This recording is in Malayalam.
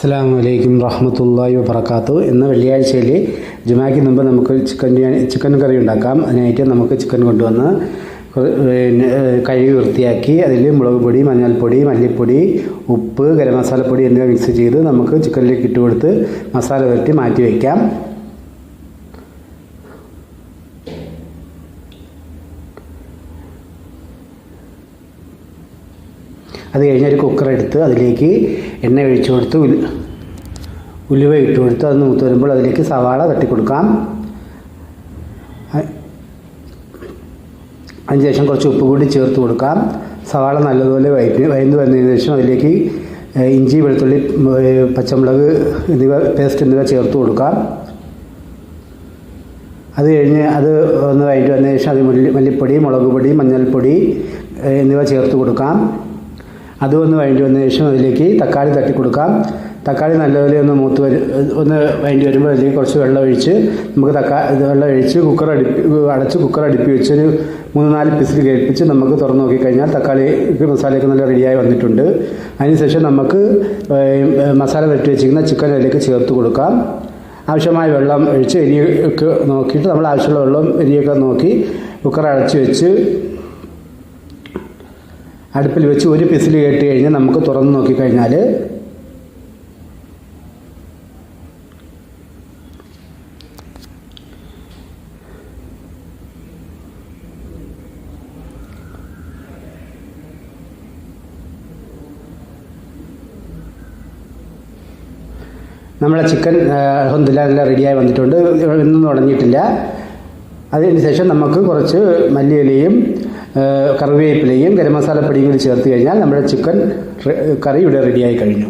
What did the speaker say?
അസ്സലാമു അലൈക്കും റഹ്മത്തുള്ളാഹി വബറകാതുഹു. ഇന്ന് വെള്ളിയാഴ്ചയിൽ ജുമാക്ക് മുമ്പ് നമുക്ക് ചിക്കൻ കറി ഉണ്ടാക്കാം. അതിനായിട്ട് നമുക്ക് ചിക്കൻ കൊണ്ടുവന്ന് കഴുകി വൃത്തിയാക്കി അതിൽ മുളക് പൊടി, മഞ്ഞൾപ്പൊടി, മല്ലിപ്പൊടി, ഉപ്പ്, ഗരം മസാലപ്പൊടി എന്നിവ മിക്സ് ചെയ്ത് നമുക്ക് ചിക്കനിലേക്ക് ഇട്ട് കൊടുത്ത് മസാല പുരട്ടി മാറ്റി വയ്ക്കാം. അത് കഴിഞ്ഞ് ഒരു കുക്കർ എടുത്ത് അതിലേക്ക് എണ്ണ ഒഴിച്ചു കൊടുത്ത് ഉലുവ ഇട്ട് കൊടുത്ത് അത് മൂത്ത് വരുമ്പോൾ അതിലേക്ക് സവാള തട്ടിക്കൊടുക്കാം. അതിനുശേഷം കുറച്ച് ഉപ്പ് കൂടി ചേർത്ത് കൊടുക്കാം. സവാള നല്ലതുപോലെ വഴന്നു വന്നതിന് ശേഷം അതിലേക്ക് ഇഞ്ചി, വെളുത്തുള്ളി, പച്ചമുളക് പേസ്റ്റ് എന്നിവ ചേർത്ത് കൊടുക്കാം. അത് കഴിഞ്ഞ് അത് ഒന്ന് വഴറ്റി വന്നതിന് ശേഷം അത് മല്ലിപ്പൊടി, മുളക് പൊടി, മഞ്ഞൾപ്പൊടി എന്നിവ ചേർത്ത് കൊടുക്കാം. അതൊന്ന് വഴറ്റി വന്നതിന് ശേഷം അതിലേക്ക് തക്കാളി തട്ടി കൊടുക്കാം. തക്കാളി നല്ലപോലെ ഒന്ന് വഴറ്റി വരുമ്പോൾ അതിലേക്ക് കുറച്ച് വെള്ളം ഒഴിച്ച് നമുക്ക് വെള്ളം ഒഴിച്ച് അടച്ച് കുക്കർ അടുപ്പി വെച്ചൊരു 3-4 പിസിൽ കേൾപ്പിച്ച് നമുക്ക് തുറന്ന് നോക്കിക്കഴിഞ്ഞാൽ തക്കാളി മസാലയൊക്കെ നല്ല റെഡിയായി വന്നിട്ടുണ്ട്. അതിനുശേഷം നമുക്ക് മസാല തട്ടി വെച്ചിരിക്കുന്ന ചിക്കൻ അതിലേക്ക് ചേർത്ത് കൊടുക്കാം. ആവശ്യമായ വെള്ളം ഒഴിച്ച് എരിയൊക്കെ നോക്കിയിട്ട് നമ്മൾ ആവശ്യമുള്ള വെള്ളം എരിയൊക്കെ നോക്കി കുക്കർ അടച്ച് വെച്ച് അടുപ്പിൽ വെച്ച് ഒരു പിസിൽ കേട്ട് കഴിഞ്ഞാൽ നമുക്ക് തുറന്ന് നോക്കിക്കഴിഞ്ഞാൽ നമ്മളെ ചിക്കൻ അൽഹംദുലില്ലാഹ് നല്ല റെഡിയായി വന്നിട്ടുണ്ട്. ഒന്നും തുടങ്ങിയിട്ടില്ല. അതിന് ശേഷം നമുക്ക് കുറച്ച് മല്ലിയിലയും കറിവേപ്പിലയും ഗരം മസാലപ്പൊടിയും കൂടി ചേർത്ത് കഴിഞ്ഞാൽ നമ്മുടെ ചിക്കൻ കറി ഇവിടെ റെഡിയായി കഴിഞ്ഞു.